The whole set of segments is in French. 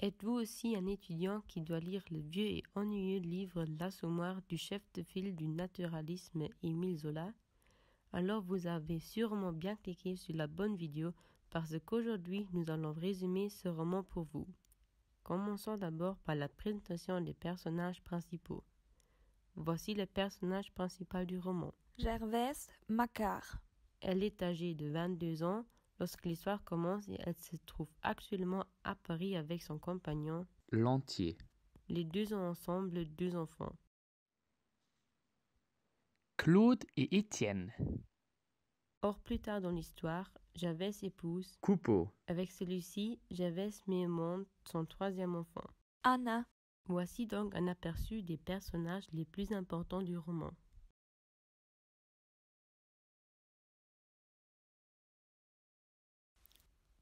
Êtes-vous aussi un étudiant qui doit lire le vieux et ennuyeux livre L'Assommoir du chef de file du naturalisme Émile Zola? Alors vous avez sûrement bien cliqué sur la bonne vidéo parce qu'aujourd'hui nous allons résumer ce roman pour vous. Commençons d'abord par la présentation des personnages principaux. Voici le personnage principal du roman. Gervaise Macquart. Elle est âgée de 22 ans lorsque l'histoire commence et elle se trouve actuellement à Paris avec son compagnon, Lantier. Les deux ont ensemble 2 enfants. Claude et Étienne. Or, plus tard dans l'histoire, Gervaise épouse. Coupeau. Avec celui-ci, Gervaise met au monde son 3e enfant. Anna. Voici donc un aperçu des personnages les plus importants du roman.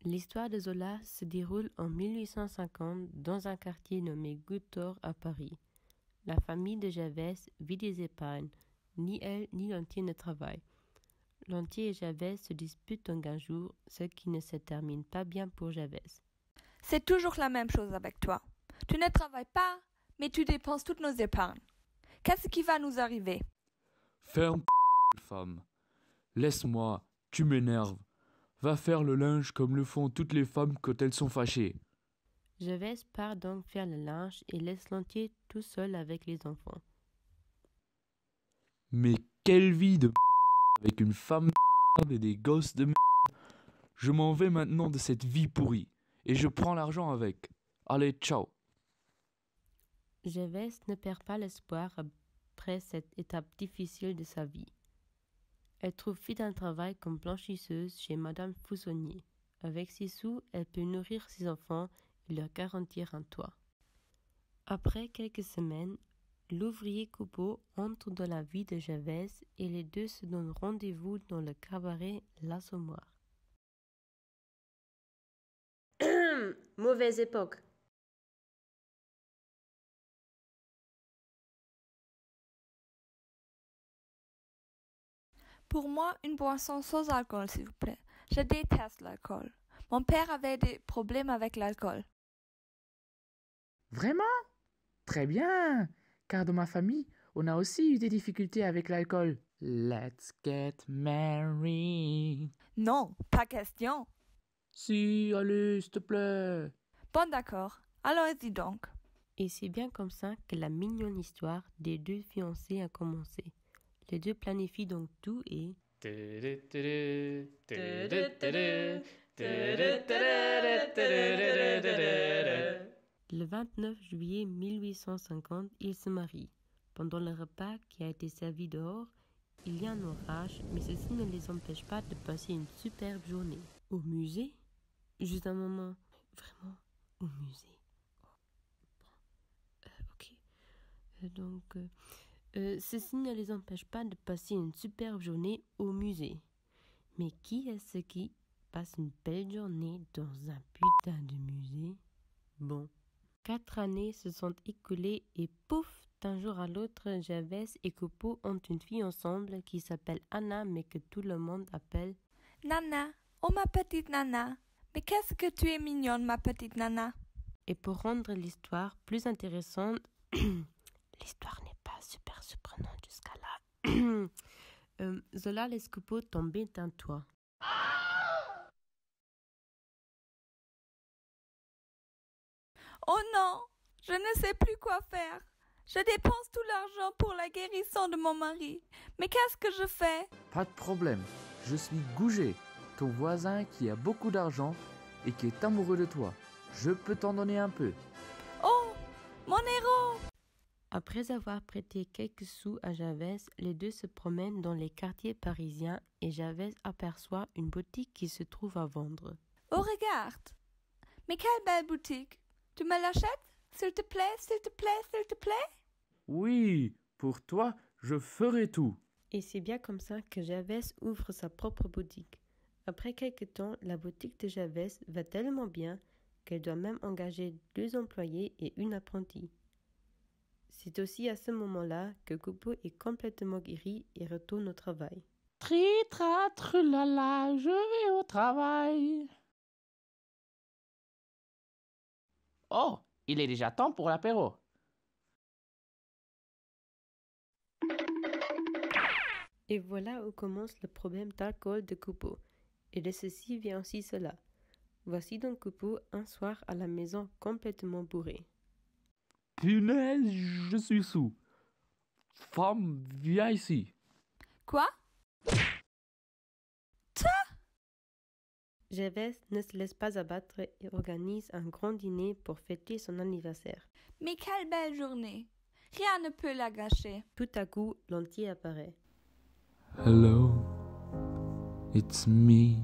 L'histoire de Zola se déroule en 1850 dans un quartier nommé Goutte-d'Or à Paris. La famille de Gervaise vit des épargnes. Ni elle ni Lantier ne travaillent. Lantier et Gervaise se disputent donc un jour, ce qui ne se termine pas bien pour Gervaise. C'est toujours la même chose avec toi. Tu ne travailles pas, mais tu dépenses toutes nos épargnes. Qu'est-ce qui va nous arriver? Ferme femme. Laisse-moi, tu m'énerves. Va faire le linge comme le font toutes les femmes quand elles sont fâchées. Gervaise part donc faire le linge et laisse Lantier tout seul avec les enfants. Mais quelle vie de avec une femme de et des gosses de Je m'en vais maintenant de cette vie pourrie. Et je prends l'argent avec. Allez, ciao. Gervaise ne perd pas l'espoir après cette étape difficile de sa vie. Elle trouve vite un travail comme blanchisseuse chez Madame Faussonnier. Avec ses sous, elle peut nourrir ses enfants et leur garantir un toit. Après quelques semaines, l'ouvrier Coupeau entre dans la vie de Gervaise et les deux se donnent rendez-vous dans le cabaret L'Assommoir. Mauvaise époque. Pour moi, une boisson sans alcool, s'il vous plaît. Je déteste l'alcool. Mon père avait des problèmes avec l'alcool. Vraiment? Très bien. Car dans ma famille, on a aussi eu des difficultés avec l'alcool. Let's get married. Non, pas question. Si, allez, s'il te plaît. Bon, d'accord. Allons-y donc. Et c'est bien comme ça que la mignonne histoire des deux fiancés a commencé. Les deux planifient donc tout et... Le 29 juillet 1850, ils se marient. Pendant le repas qui a été servi dehors, il y a un orage, mais ceci ne les empêche pas de passer une superbe journée. Au musée? Juste un moment. Vraiment, au musée. Ok. Ceci ne les empêche pas de passer une superbe journée au musée. Mais qui est-ce qui passe une belle journée dans un putain de musée? Bon. 4 années se sont écoulées et pouf, d'un jour à l'autre, Gervaise et Coupeau ont une fille ensemble qui s'appelle Anna mais que tout le monde appelle Nana. Oh, ma petite Nana. Mais qu'est-ce que tu es mignonne, ma petite Nana. Et pour rendre l'histoire plus intéressante, l'histoire n'est pas super surprenante jusqu'à là. Zola laisse Coupeau tomber d'un toit. Oh non, je ne sais plus quoi faire. Je dépense tout l'argent pour la guérison de mon mari. Mais qu'est-ce que je fais? Pas de problème. Je suis Gouget, ton voisin qui a beaucoup d'argent et qui est amoureux de toi. Je peux t'en donner un peu. Oh, mon héros! Après avoir prêté quelques sous à Gervaise, les deux se promènent dans les quartiers parisiens et Gervaise aperçoit une boutique qui se trouve à vendre. Oh, regarde! Mais quelle belle boutique! Tu me l'achètes? S'il te plaît, s'il te plaît, s'il te plaît? Oui, pour toi, je ferai tout. Et c'est bien comme ça que Gervaise ouvre sa propre boutique. Après quelque temps, la boutique de Gervaise va tellement bien qu'elle doit même engager 2 employés et une apprentie. C'est aussi à ce moment-là que Coupeau est complètement guéri et retourne au travail. Tri-tra, trulala, je vais au travail. Oh, il est déjà temps pour l'apéro. Et voilà où commence le problème d'alcool de Coupeau. Et de ceci vient aussi cela. Voici donc Coupeau un soir à la maison complètement bourré. Punaise, je suis sous. Femme, viens ici. Quoi? Gervais ne se laisse pas abattre et organise un grand dîner pour fêter son anniversaire. Mais quelle belle journée! Rien ne peut la gâcher. Tout à coup, Lantier apparaît. Hello, it's me.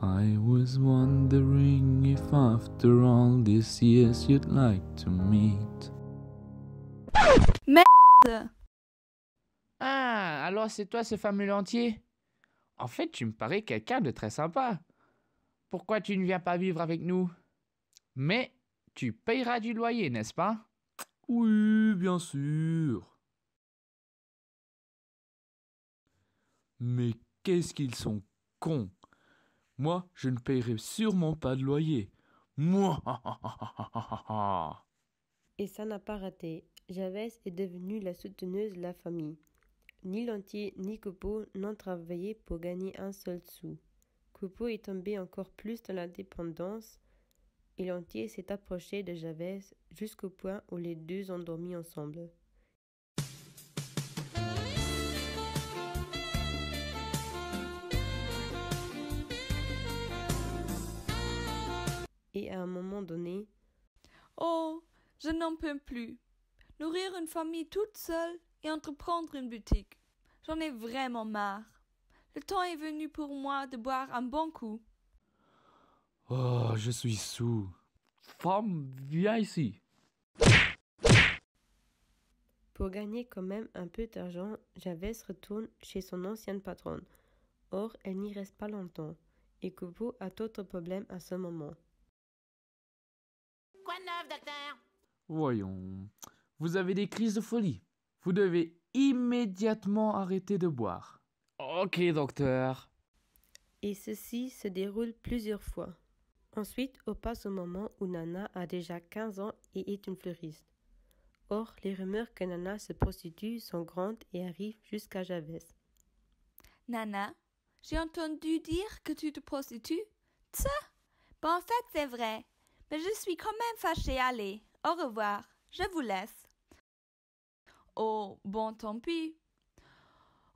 I was wondering if after all these years you'd like to meet. Ah, alors c'est toi ce fameux Lantier? En fait, tu me parais quelqu'un de très sympa. Pourquoi tu ne viens pas vivre avec nous? Mais tu payeras du loyer, n'est-ce pas? Oui, bien sûr. Mais qu'est-ce qu'ils sont cons. Moi, je ne paierai sûrement pas de loyer. Moi. Et ça n'a pas raté. Gervais est devenue la souteneuse de la famille. Ni Lantier ni Coupeau n'ont travaillé pour gagner un seul sou. Coupeau est tombé encore plus dans la dépendance et Lantier s'est approché de Gervais jusqu'au point où les deux ont dormi ensemble. Et à un moment donné, Oh, je n'en peux plus. Nourrir une famille toute seule et entreprendre une boutique. J'en ai vraiment marre. Le temps est venu pour moi de boire un bon coup. Oh, je suis sous. Femme, viens ici. pour gagner quand même un peu d'argent, Gervais retourne chez son ancienne patronne. Or, elle n'y reste pas longtemps, et Coupeau a d'autres problèmes à ce moment. Quoi de neuf, docteur? Voyons, vous avez des crises de folie. Vous devez immédiatement arrêter de boire. Ok, docteur. Et ceci se déroule plusieurs fois. Ensuite, on passe au moment où Nana a déjà 15 ans et est une fleuriste. Or, les rumeurs que Nana se prostitue sont grandes et arrivent jusqu'à Gervais. Nana, j'ai entendu dire que tu te prostitues. Ça? Bon, en fait, c'est vrai. Mais je suis quand même fâchée. Allez, au revoir. Je vous laisse. Oh, bon, tant pis.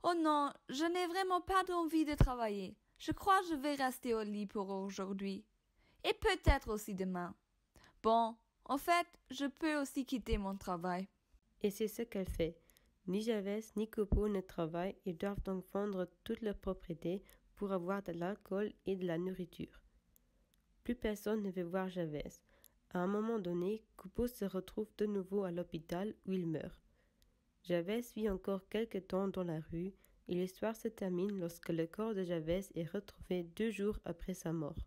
Oh non, je n'ai vraiment pas d'envie de travailler. Je crois que je vais rester au lit pour aujourd'hui. Et peut-être aussi demain. Bon, en fait, je peux aussi quitter mon travail. Et c'est ce qu'elle fait. Ni Gervais ni Coupeau ne travaillent et doivent donc vendre toutes leurs propriétés pour avoir de l'alcool et de la nourriture. Plus personne ne veut voir Gervais. À un moment donné, Coupeau se retrouve de nouveau à l'hôpital où il meurt. Gervais vit encore quelque temps dans la rue et l'histoire se termine lorsque le corps de Gervais est retrouvé 2 jours après sa mort.